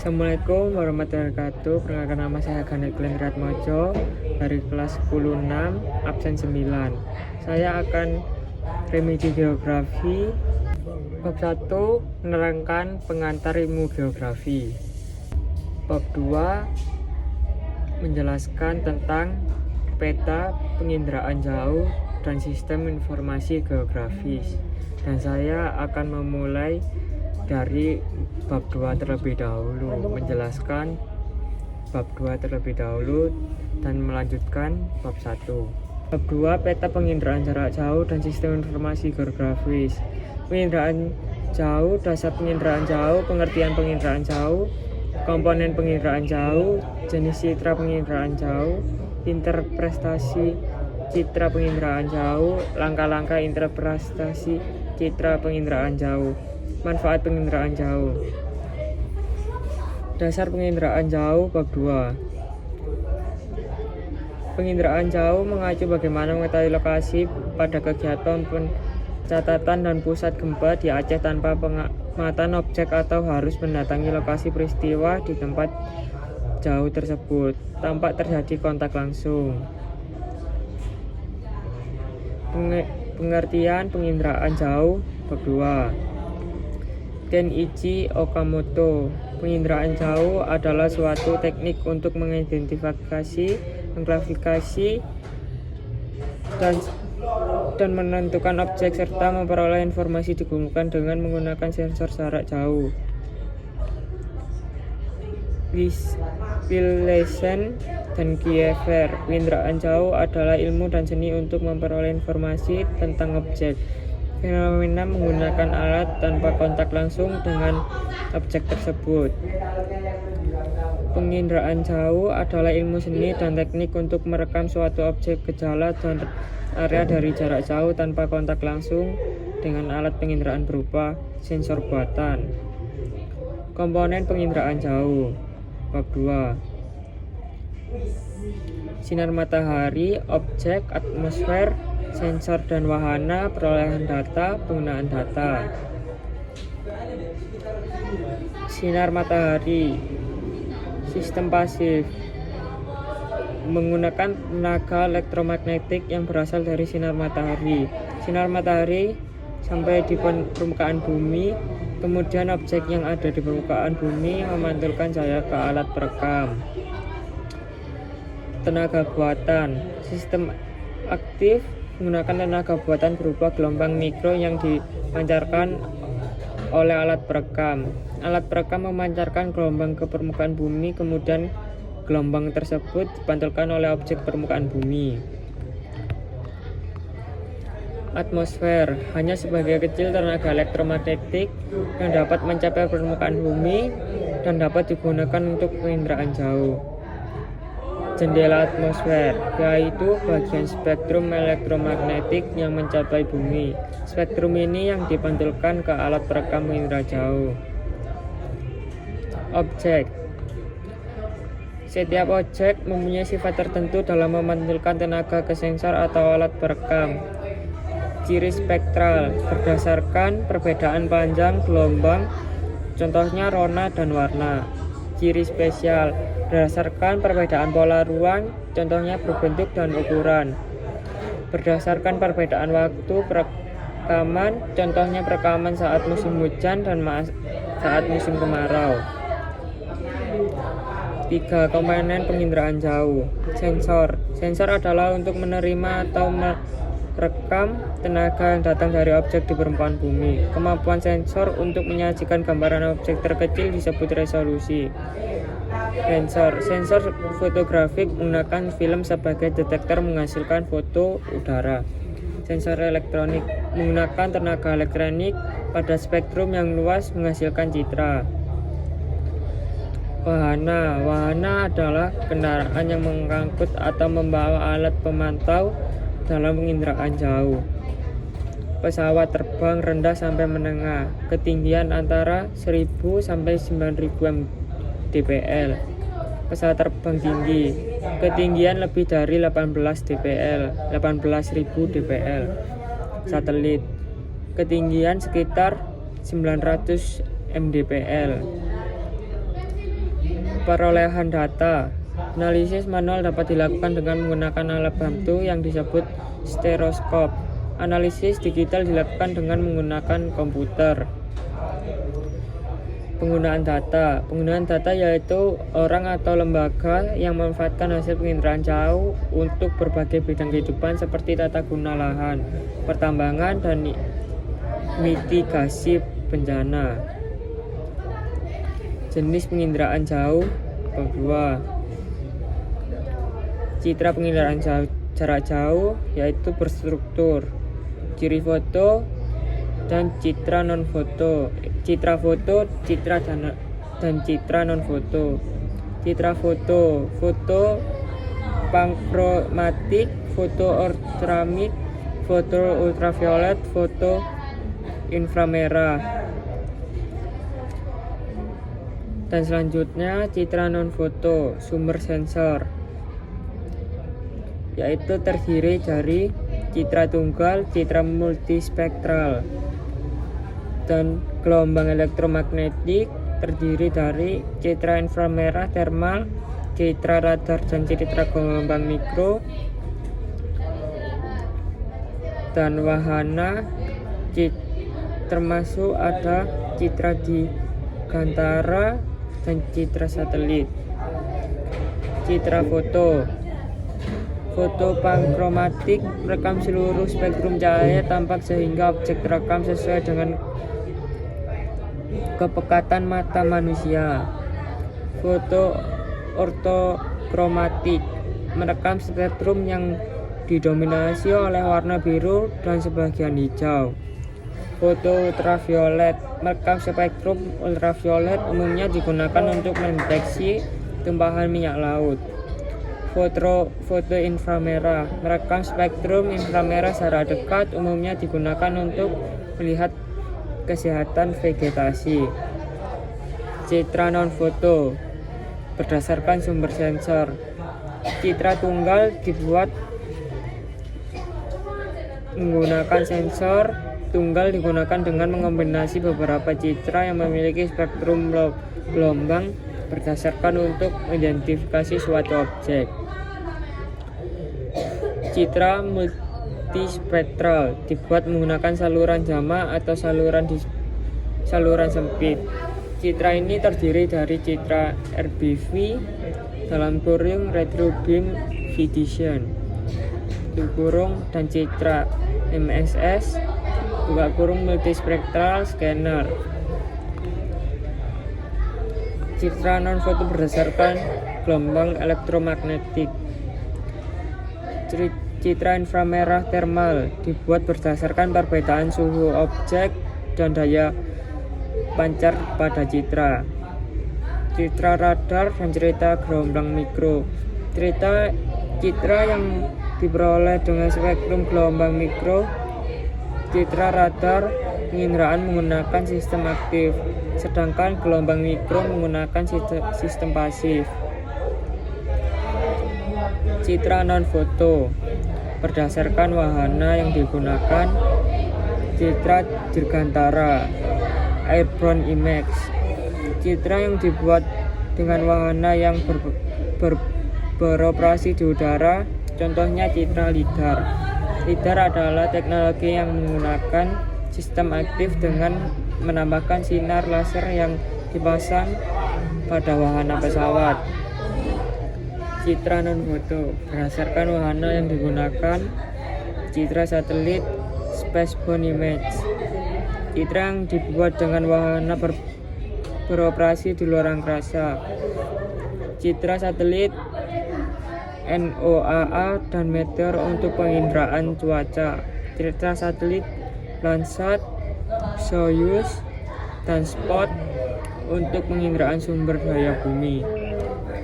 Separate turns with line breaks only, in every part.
Assalamualaikum warahmatullahi wabarakatuh. Perkenalkan, nama saya Ganet Glenn Ratmojo dari kelas 10-6 absen 9. Saya akan remedi geografi bab 1, menerangkan pengantar ilmu geografi. Bab 2, menjelaskan tentang peta penginderaan jauh dan sistem informasi geografis. Dan saya akan memulai dari bab 2 terlebih dahulu, menjelaskan bab 2 terlebih dahulu dan melanjutkan bab 1. Bab 2, peta penginderaan jarak jauh dan sistem informasi geografis. Penginderaan jauh, dasar penginderaan jauh, pengertian penginderaan jauh, komponen penginderaan jauh, jenis citra penginderaan jauh, interpretasi citra penginderaan jauh, langkah-langkah interpretasi citra penginderaan jauh, manfaat penginderaan jauh. Dasar penginderaan jauh bab 2. Penginderaan jauh mengacu bagaimana mengetahui lokasi pada kegiatan pencatatan dan pusat gempa di Aceh tanpa pengamatan objek atau harus mendatangi lokasi peristiwa di tempat jauh tersebut tanpa terjadi kontak langsung. Pengertian penginderaan jauh bab 2. Kenichi Okamoto. Penginderaan jauh adalah suatu teknik untuk mengidentifikasi, mengklasifikasi, dan menentukan objek serta memperoleh informasi digunakan dengan menggunakan sensor jarak jauh. Wilhelmsen dan Kiefer. Penginderaan jauh adalah ilmu dan seni untuk memperoleh informasi tentang objek, fenomena menggunakan alat tanpa kontak langsung dengan objek tersebut. Penginderaan jauh adalah ilmu seni dan teknik untuk merekam suatu objek, gejala, dan area dari jarak jauh tanpa kontak langsung dengan alat penginderaan berupa sensor buatan. Komponen penginderaan jauh bab 2. Sinar matahari, objek, atmosfer, sensor dan wahana, perolehan data, penggunaan data. Sinar matahari, sistem pasif, menggunakan tenaga elektromagnetik yang berasal dari sinar matahari. Sinar matahari sampai di permukaan bumi, kemudian objek yang ada di permukaan bumi memantulkan cahaya ke alat perekam. Tenaga buatan, sistem aktif menggunakan tenaga buatan berupa gelombang mikro yang dipancarkan oleh alat perekam. Alat perekam memancarkan gelombang ke permukaan bumi, kemudian gelombang tersebut dipantulkan oleh objek permukaan bumi. Atmosfer hanya sebagai kecil tenaga elektromagnetik yang dapat mencapai permukaan bumi dan dapat digunakan untuk penginderaan jauh. Jendela atmosfer, yaitu bagian spektrum elektromagnetik yang mencapai bumi. Spektrum ini yang dipantulkan ke alat perekam penginderaan jauh. Objek. Setiap objek mempunyai sifat tertentu dalam memantulkan tenaga ke sensor atau alat perekam. Ciri spektral berdasarkan perbedaan panjang gelombang, contohnya rona dan warna. Ciri spesial berdasarkan perbedaan pola ruang, contohnya berbentuk dan ukuran. Berdasarkan perbedaan waktu perekaman, contohnya perekaman saat musim hujan dan saat musim kemarau. 3. Komponen penginderaan jauh. Sensor. Sensor adalah untuk menerima atau merekam tenaga yang datang dari objek di permukaan bumi. Kemampuan sensor untuk menyajikan gambaran objek terkecil disebut resolusi. Sensor fotografik menggunakan film sebagai detektor menghasilkan foto udara. Sensor elektronik menggunakan tenaga elektronik pada spektrum yang luas menghasilkan citra. Wahana adalah kendaraan yang mengangkut atau membawa alat pemantau dalam penginderaan jauh. Pesawat terbang rendah sampai menengah, ketinggian antara 1000 sampai 9000 mdpl. Pesawat terbang tinggi, ketinggian lebih dari 18 dpl, 18.000 dpl. Satelit, ketinggian sekitar 900 mdpl. Perolehan data. Analisis manual dapat dilakukan dengan menggunakan alat bantu yang disebut stereoskop. Analisis digital dilakukan dengan menggunakan komputer. Penggunaan data. Penggunaan data yaitu orang atau lembaga yang memanfaatkan hasil penginderaan jauh untuk berbagai bidang kehidupan seperti tata guna lahan, pertambangan, dan mitigasi bencana. Jenis penginderaan jauh. Kedua, citra penginderaan jarak jauh yaitu berstruktur, ciri foto, dan citra non foto. Citra foto, dan citra non foto. Citra foto, foto pankromatik, foto ortramik, foto ultraviolet, foto inframerah. Dan selanjutnya citra non foto, sumber sensor, yaitu terdiri dari citra tunggal, citra multispektral, dan gelombang elektromagnetik, terdiri dari citra inframerah termal, citra radar, dan citra gelombang mikro, dan wahana, termasuk ada citra digantara dan citra satelit. Citra foto. Foto pankromatik merekam seluruh spektrum cahaya tampak sehingga objek terekam sesuai dengan kepekatan mata manusia. Foto ortokromatik merekam spektrum yang didominasi oleh warna biru dan sebagian hijau. Foto ultraviolet merekam spektrum ultraviolet, umumnya digunakan untuk mendeteksi tumpahan minyak laut. Foto inframerah merekam spektrum inframerah secara dekat, umumnya digunakan untuk melihat kesehatan vegetasi. Citra non foto berdasarkan sumber sensor. Citra tunggal dibuat menggunakan sensor tunggal, digunakan dengan mengombinasi beberapa citra yang memiliki spektrum gelombang berdasarkan untuk mengidentifikasi suatu objek. Citra multispektral dibuat menggunakan saluran gamma atau saluran sempit. Citra ini terdiri dari citra RBV dalam kurung retro beam vision dan citra MSS buka kurung multispektral scanner. Citra non foto berdasarkan gelombang elektromagnetik. Citra inframerah termal dibuat berdasarkan perbedaan suhu objek dan daya pancar pada citra. Citra radar dan citra gelombang mikro. Citra yang diperoleh dengan spektrum gelombang mikro. Citra radar penginderaan menggunakan sistem aktif, sedangkan gelombang mikro menggunakan sistem pasif. Citra non foto berdasarkan wahana yang digunakan. Citra dirgantara, airborne image, citra yang dibuat dengan wahana yang beroperasi di udara, contohnya citra lidar. Lidar adalah teknologi yang menggunakan sistem aktif dengan menambahkan sinar laser yang dipasang pada wahana pesawat. Citra non foto berdasarkan wahana yang digunakan. Citra satelit, spacebound image, citra yang dibuat dengan wahana beroperasi di luar angkasa. Citra satelit, NOAA, dan meteor untuk penginderaan cuaca. Citra satelit Landsat, Soyuz, dan Spot untuk penginderaan sumber daya bumi.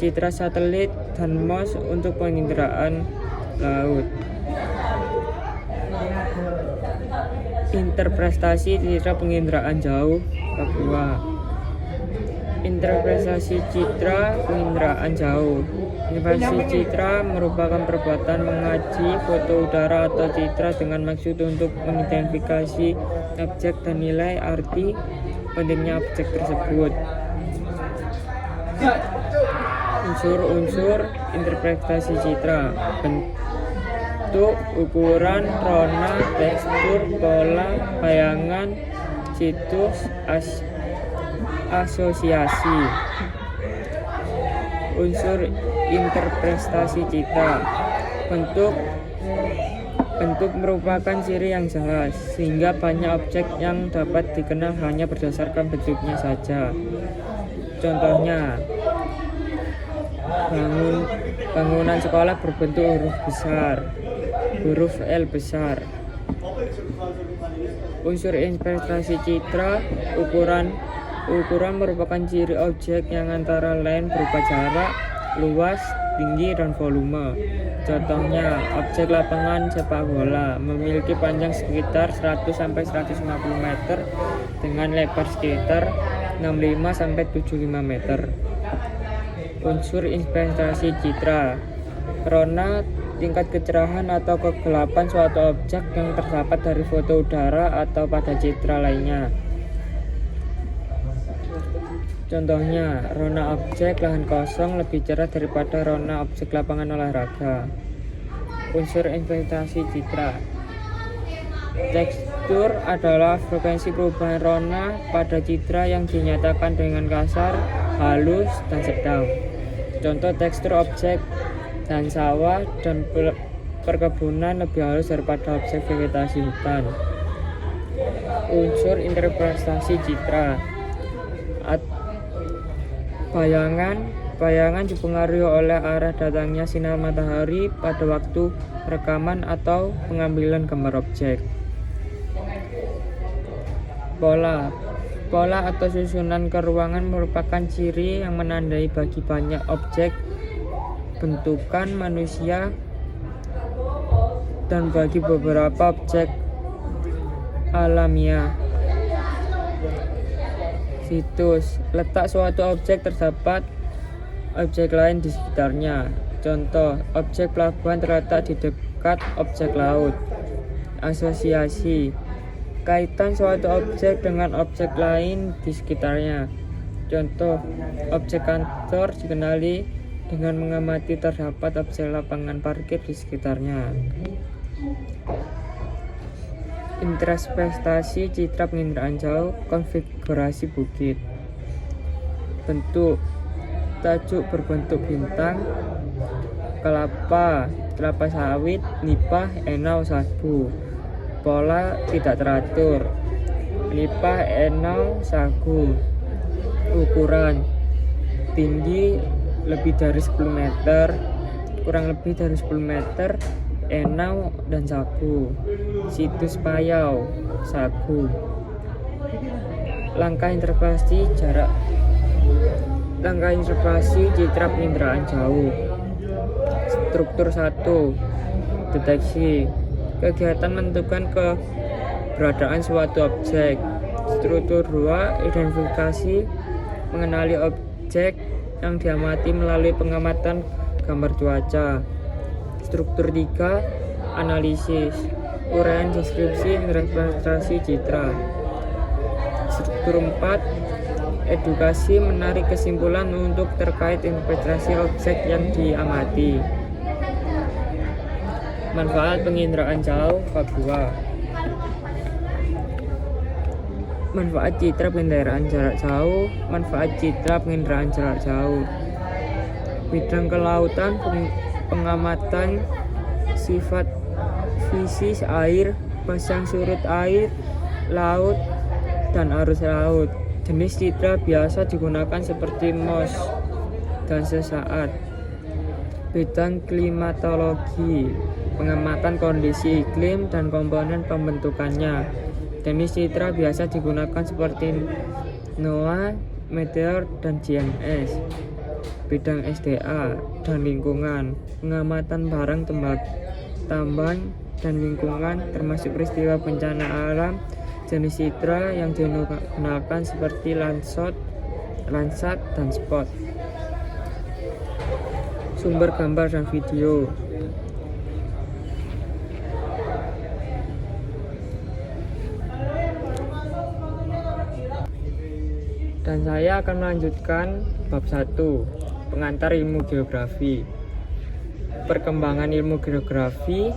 Citra satelit dan MOS untuk penginderaan laut. Interpretasi citra penginderaan jauh. Kedua, interpretasi citra penginderaan jauh. Interpretasi citra merupakan perbuatan mengaji foto udara atau citra dengan maksud untuk mengidentifikasi objek dan nilai arti pentingnya objek tersebut. Unsur-unsur interpretasi citra: bentuk, ukuran, rona, tekstur, pola, bayangan, situs, asosiasi. Unsur interpretasi citra: bentuk merupakan ciri yang jelas, sehingga banyak objek yang dapat dikenal hanya berdasarkan bentuknya saja. Contohnya, bangunan sekolah berbentuk huruf besar, huruf L besar. Unsur interpretasi citra: ukuran merupakan ciri objek yang antara lain berupa jarak, luas, tinggi, dan volume. Contohnya, objek lapangan sepak bola memiliki panjang sekitar 100-150 meter dengan lebar sekitar 65-75 meter. Unsur interpretasi citra: rona, tingkat kecerahan atau kegelapan suatu objek yang terdapat dari foto udara atau pada citra lainnya. Contohnya, rona objek lahan kosong lebih cerah daripada rona objek lapangan olahraga. Unsur interpretasi citra: tekstur adalah frekuensi perubahan rona pada citra yang dinyatakan dengan kasar, halus, dan sedang. Contoh tekstur objek dan sawah dan perkebunan lebih halus daripada objek vegetasi hutan. Unsur interpretasi citra: bayangan dipengaruhi oleh arah datangnya sinar matahari pada waktu rekaman atau pengambilan gambar objek. Pola atau susunan keruangan merupakan ciri yang menandai bagi banyak objek bentukan manusia dan bagi beberapa objek alamiah. Situs: letak suatu objek terdapat objek lain di sekitarnya. Contoh, objek pelabuhan terletak di dekat objek laut. Asosiasi: kaitan suatu objek dengan objek lain di sekitarnya. Contoh, objek kantor dikenali dengan mengamati terdapat objek lapangan parkir di sekitarnya. Interpretasi citra penginderaan jauh, konfigurasi bukit. Bentuk: tajuk berbentuk bintang, kelapa sawit, nipah, enau, sagu. Pola tidak teratur, nipah, enau, sagu. Ukuran: tinggi lebih dari 10 meter, kurang lebih dari 10 meter, enau dan sagu. Situs: payau, sagu. Langkah interpretasi citra penginderaan jauh. Struktur 1. Deteksi: kegiatan menentukan keberadaan suatu objek. Struktur 2. Identifikasi: mengenali objek yang diamati melalui pengamatan gambar cuaca. Struktur 3. Analisis: uraian deskripsi interpretasi citra. Struktur 4. Edukasi: menarik kesimpulan untuk terkait interpretasi objek yang diamati. Manfaat penginderaan jauh bab 2. Manfaat citra penginderaan jarak jauh. Manfaat citra penginderaan jarak jauh. Bidang kelautan: pengamatan sifat fisik air, pasang surut air laut, dan arus laut. Jenis citra biasa digunakan seperti MOS dan sesaat. Bidang klimatologi: pengamatan kondisi iklim dan komponen pembentukannya. Jenis citra biasa digunakan seperti NOAA, Meteor, dan GMS. Bidang SDA dan lingkungan: pengamatan barang tambang dan lingkungan termasuk peristiwa bencana alam. Jenis citra yang digunakan seperti Landsat, dan Spot. Sumber gambar dan video: Dan saya akan melanjutkan bab 1, pengantar ilmu geografi. Perkembangan ilmu geografi,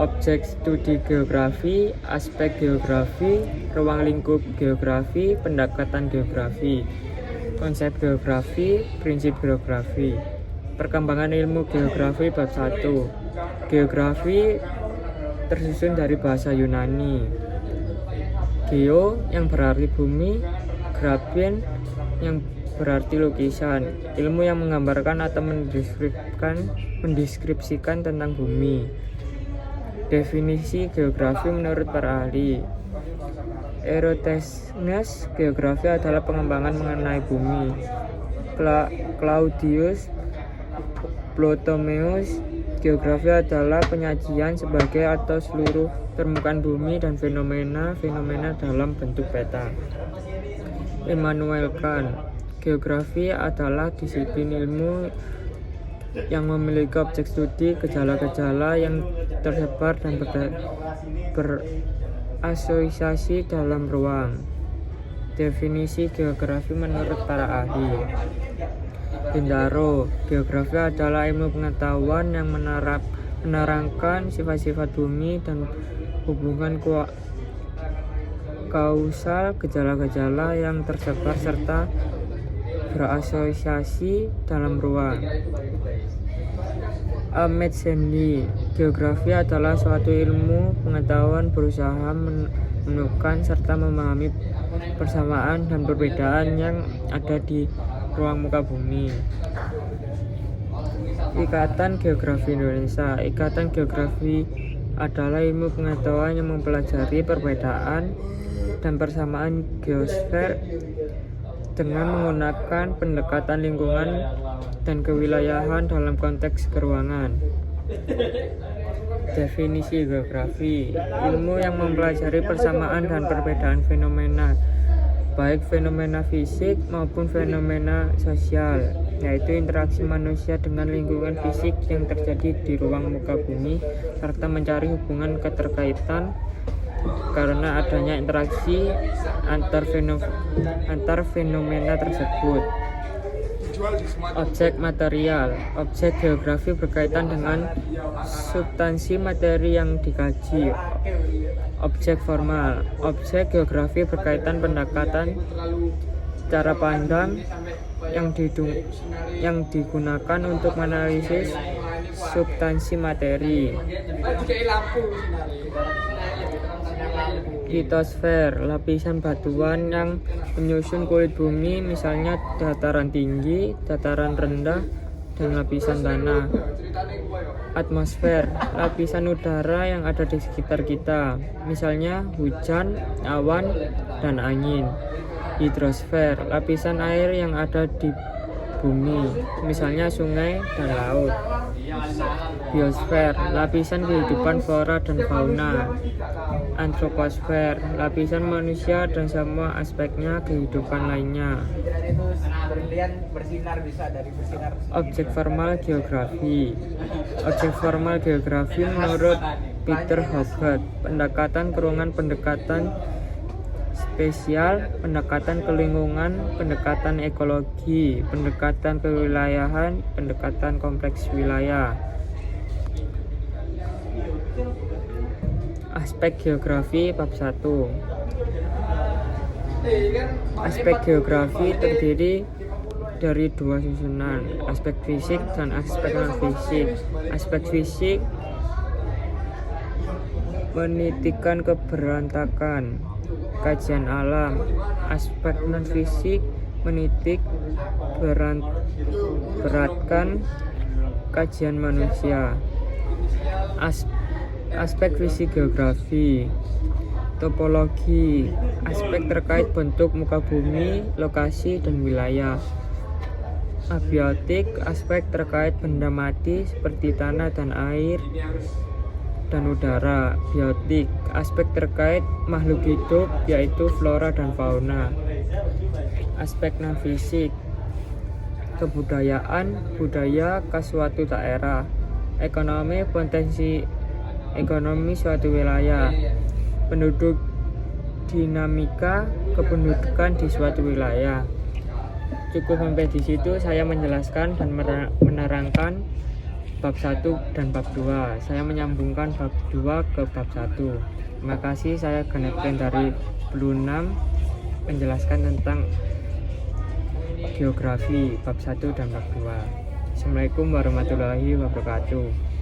objek studi geografi, aspek geografi, ruang lingkup geografi, pendekatan geografi, konsep geografi, prinsip geografi. Perkembangan ilmu geografi bab 1. Geografi tersusun dari bahasa Yunani. Geo yang berarti bumi, graphen yang berarti lukisan, ilmu yang menggambarkan atau mendeskripsikan tentang bumi. Definisi geografi menurut para ahli. Eratosthenes, geografi adalah pengembangan mengenai bumi. Claudius Ptolemeus, geografi adalah penyajian sebagai atau seluruh permukaan bumi dan fenomena dalam bentuk peta. Immanuel Kant, geografi adalah disiplin ilmu yang memiliki objek studi gejala-gejala yang tersebar dan berasosiasi dalam ruang. Definisi geografi menurut para ahli. Bintaro, geografi adalah ilmu pengetahuan yang menerangkan sifat-sifat bumi dan hubungan kausal gejala-gejala yang tersebar serta berasosiasi dalam ruang. Ahmed Zendi, geografi adalah suatu ilmu pengetahuan berusaha menemukan serta memahami persamaan dan perbedaan yang ada di ruang muka bumi. Ikatan Geografi Indonesia. Ikatan geografi adalah ilmu pengetahuan yang mempelajari perbedaan dan persamaan geosfer dengan menggunakan pendekatan lingkungan dan kewilayahan dalam konteks keruangan. Definisi geografi, ilmu yang mempelajari persamaan dan perbedaan fenomena, baik fenomena fisik maupun fenomena sosial, yaitu interaksi manusia dengan lingkungan fisik yang terjadi di ruang muka bumi, serta mencari hubungan keterkaitan karena adanya interaksi antar fenomena tersebut. Objek material. Objek geografi berkaitan dengan substansi materi yang dikaji. Objek formal. Objek geografi berkaitan pendekatan cara pandang yang digunakan untuk menganalisis substansi materi. Litosfer, lapisan batuan yang menyusun kulit bumi, misalnya dataran tinggi, dataran rendah, dan lapisan tanah. Atmosfer, lapisan udara yang ada di sekitar kita, misalnya hujan, awan, dan angin. Hidrosfer, lapisan air yang ada di bumi, misalnya sungai dan laut. Biosfer, lapisan kehidupan flora dan fauna. Antroposfer, lapisan manusia dan semua aspeknya kehidupan lainnya. Objek formal geografi. Objek formal geografi menurut Peter Hobbs, pendekatan keruangan, pendekatan spesial, pendekatan kelingkungan, pendekatan ekologi, pendekatan kewilayahan, pendekatan kompleks wilayah. Aspek geografi bab 1. Aspek geografi terdiri dari dua susunan, aspek fisik dan aspek non-fisik. Aspek fisik menitikan keberantakan, kajian alam. Aspek non-fisik menitik beratkan kajian manusia. Aspek fisik geografi. Topologi, aspek terkait bentuk muka bumi, lokasi, dan wilayah. Abiotik, aspek terkait benda mati seperti tanah dan air dan udara. Biotik, aspek terkait makhluk hidup yaitu flora dan fauna. Aspek non-fisik, kebudayaan, budaya khas suatu daerah. Ekonomi, potensi ekonomi suatu wilayah. Penduduk dinamika kependudukan di suatu wilayah. Cukup sampai di situ saya menjelaskan dan menerangkan bab 1 dan bab 2. Saya menyambungkan bab 2 ke bab 1. Terima kasih, saya Ganeplen dari Blue 6 menjelaskan tentang geografi bab 1 dan bab 2. Assalamualaikum warahmatullahi wabarakatuh.